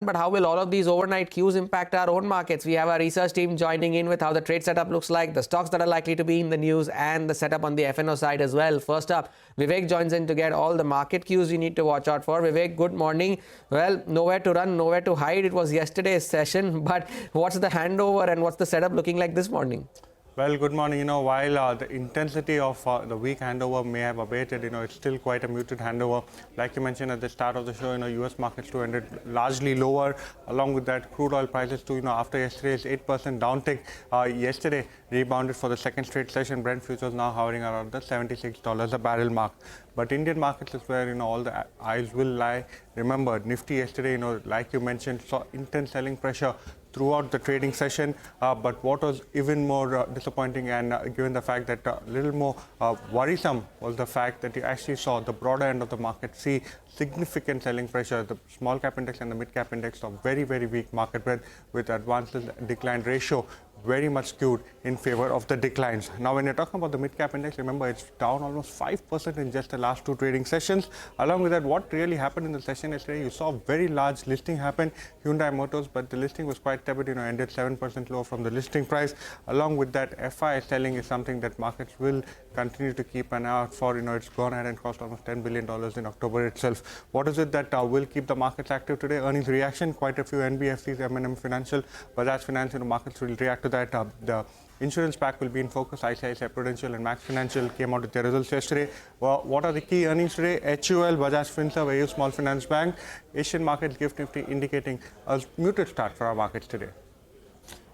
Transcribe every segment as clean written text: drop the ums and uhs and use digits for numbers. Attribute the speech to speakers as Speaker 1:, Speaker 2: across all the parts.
Speaker 1: But how will all of these overnight cues impact our own markets? We have our research team joining in with how the trade setup looks like, the stocks that are likely to be in the news, and the setup on the FNO side as well. First up, Vivek joins in to get all the market cues you need to watch out for. Vivek, good morning. Well, nowhere to run, nowhere to hide. It was yesterday's session, but what's the handover and what's the setup looking like this morning?
Speaker 2: Well, good morning. While the intensity of the week handover may have abated, it's still quite a muted handover. Like you mentioned at the start of the show, U.S. markets too ended largely lower. Along with that, crude oil prices too, after yesterday's 8% downtick, yesterday rebounded for the second straight session. Brent futures now hovering around the $76 a barrel mark. But Indian markets is where, all the eyes will lie. Remember, Nifty yesterday, like you mentioned, saw intense selling pressure throughout the trading session, but what was even more disappointing and given the fact that a little more worrisome was the fact that you actually saw the broader end of the market see significant selling pressure. The small cap index and the mid cap index saw very, very weak market breadth with advances decline ratio very much skewed in favor of the declines. Now, when you're talking about the mid-cap index, remember it's down almost 5% in just the last two trading sessions. Along with that, what really happened in the session yesterday, you saw very large listing happen, Hyundai Motors, but the listing was quite tepid, ended 7% lower from the listing price. Along with that, FI selling is something that markets will continue to keep an eye out for. It's gone ahead and cost almost $10 billion in October itself. What is it that will keep the markets active today? Earnings reaction, quite a few NBFCs, M&M Financial, Bajaj Finance, markets will react to that. The insurance pack will be in focus. ICICI Prudential and Max Financial came out with their results yesterday. What are the key earnings today? HUL, Bajaj Finserv, AU Small Finance Bank, Asian markets, GIFT Nifty indicating a muted start for our markets today.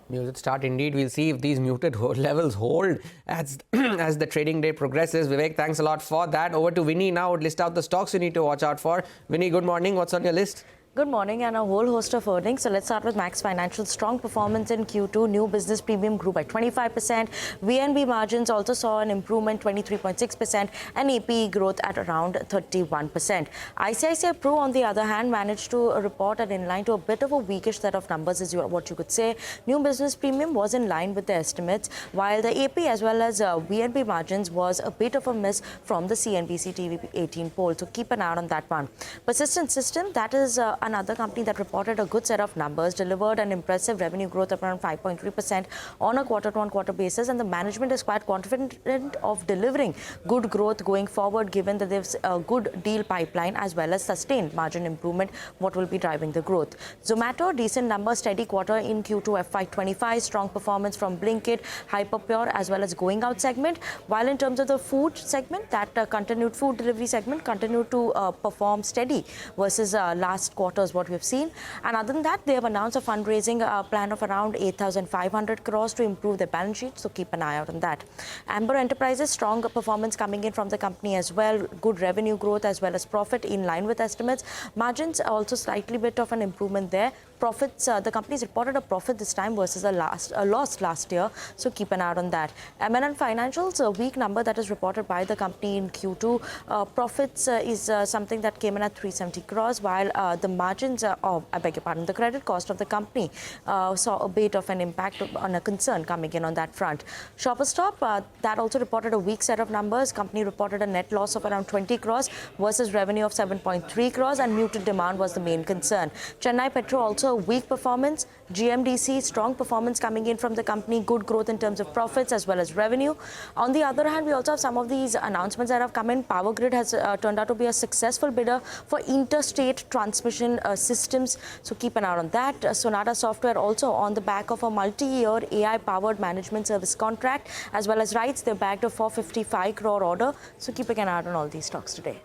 Speaker 1: Muted start indeed. We'll see if these muted levels hold as the trading day progresses. Vivek, thanks a lot for that. Over to Vinny now. Would list out the stocks you need to watch out for. Vinny, good morning. What's on your list?
Speaker 3: Good morning, and a whole host of earnings. So let's start with Max Financial. Strong performance in Q2. New business premium grew by 25%. VNB margins also saw an improvement, 23.6%, and APE growth at around 31%. ICICI Pru, on the other hand, managed to report an in line to a bit of a weakish set of numbers, is what you could say. New business premium was in line with the estimates, while the AP as well as VNB margins was a bit of a miss from the CNBC-TV18 poll. So keep an eye on that one. Persistent System, that is another company that reported a good set of numbers, delivered an impressive revenue growth of around 5.3% on a quarter-to-quarter basis, and the management is quite confident of delivering good growth going forward, given that there's a good deal pipeline as well as sustained margin improvement, what will be driving the growth. Zomato, decent numbers, steady quarter in Q2 FY25, strong performance from Blinkit, Hyperpure as well as going out segment, while in terms of the food segment, that continued food delivery segment continued to perform steady versus last quarter is what we've seen. And other than that, they have announced a fundraising plan of around 8,500 crores to improve their balance sheet, so keep an eye out on that. Amber Enterprises, strong performance coming in from the company as well, good revenue growth as well as profit in line with estimates. Margins also slightly bit of an improvement there. Profits, the company's reported a profit this time versus a loss last year, so keep an eye out on that. M&M Financials, a weak number that is reported by the company in Q2. Profits is something that came in at 370 crores, while the margins, I beg your pardon, the credit cost of the company saw a bit of an impact on a concern coming in on that front. Shoppers Stop, that also reported a weak set of numbers. Company reported a net loss of around 20 crores versus revenue of 7.3 crores, and muted demand was the main concern. Chennai Petro also a weak performance. GMDC, strong performance coming in from the company, good growth in terms of profits as well as revenue. On the other hand, we also have some of these announcements that have come in. Power Grid has turned out to be a successful bidder for interstate transmission systems, so keep an eye on that. Sonata Software also on the back of a multi-year AI-powered management service contract, as well as rights, they bagged a 455 crore order, so keeping an eye on all these stocks today.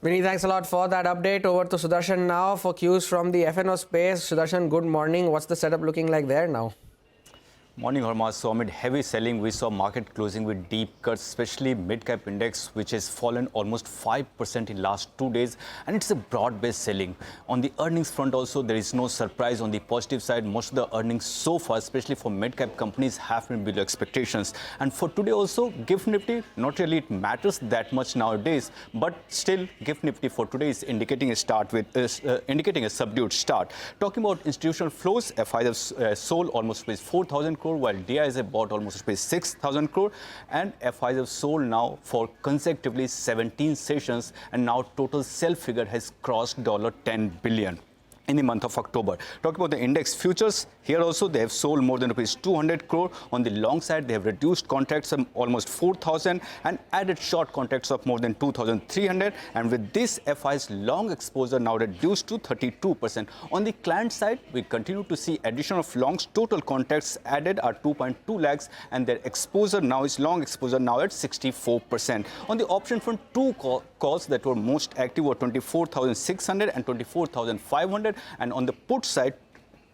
Speaker 1: Vinny, thanks a lot for that update. Over to Sudarshan now for cues from the FNO space. Sudarshan, good morning. What's the setup looking like there now?
Speaker 4: Morning, Hormaz. So amid heavy selling, we saw market closing with deep cuts, especially mid-cap index, which has fallen almost 5% in last 2 days, and it's a broad-based selling. On the earnings front also, there is no surprise. On the positive side, most of the earnings so far, especially for mid-cap companies, have been below expectations. And for today also, GIFT Nifty, not really it matters that much nowadays, but still GIFT Nifty for today is indicating a subdued start. Talking about institutional flows, FIs have sold almost 4,000 crore, while DIs have bought almost 6,000 crore, and FIs have sold now for consecutively 17 sessions, and now total sell figure has crossed $10 billion. in the month of October. Talking about the index futures, here also they have sold more than rupees 200 crore. On the long side, they have reduced contracts of almost 4,000 and added short contracts of more than 2,300. And with this, FI's long exposure now reduced to 32%. On the client side, we continue to see addition of longs. Total contracts added are 2.2 lakhs, and their exposure now is long exposure now at 64%. On the option front, two calls that were most active were 24,600 and 24,500. And on the put side,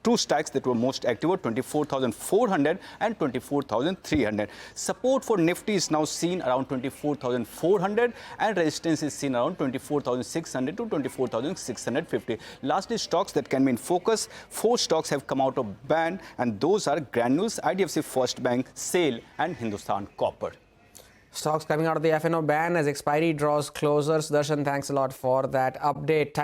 Speaker 4: two stacks that were most active were 24,400 and 24,300. Support for Nifty is now seen around 24,400 and resistance is seen around 24,600 to 24,650. Lastly, stocks that can be in focus. 4 stocks have come out of ban, and those are Granules, IDFC First Bank, SAIL and Hindustan Copper.
Speaker 1: Stocks coming out of the FNO ban as expiry draws closer. Sudarshan, thanks a lot for that update.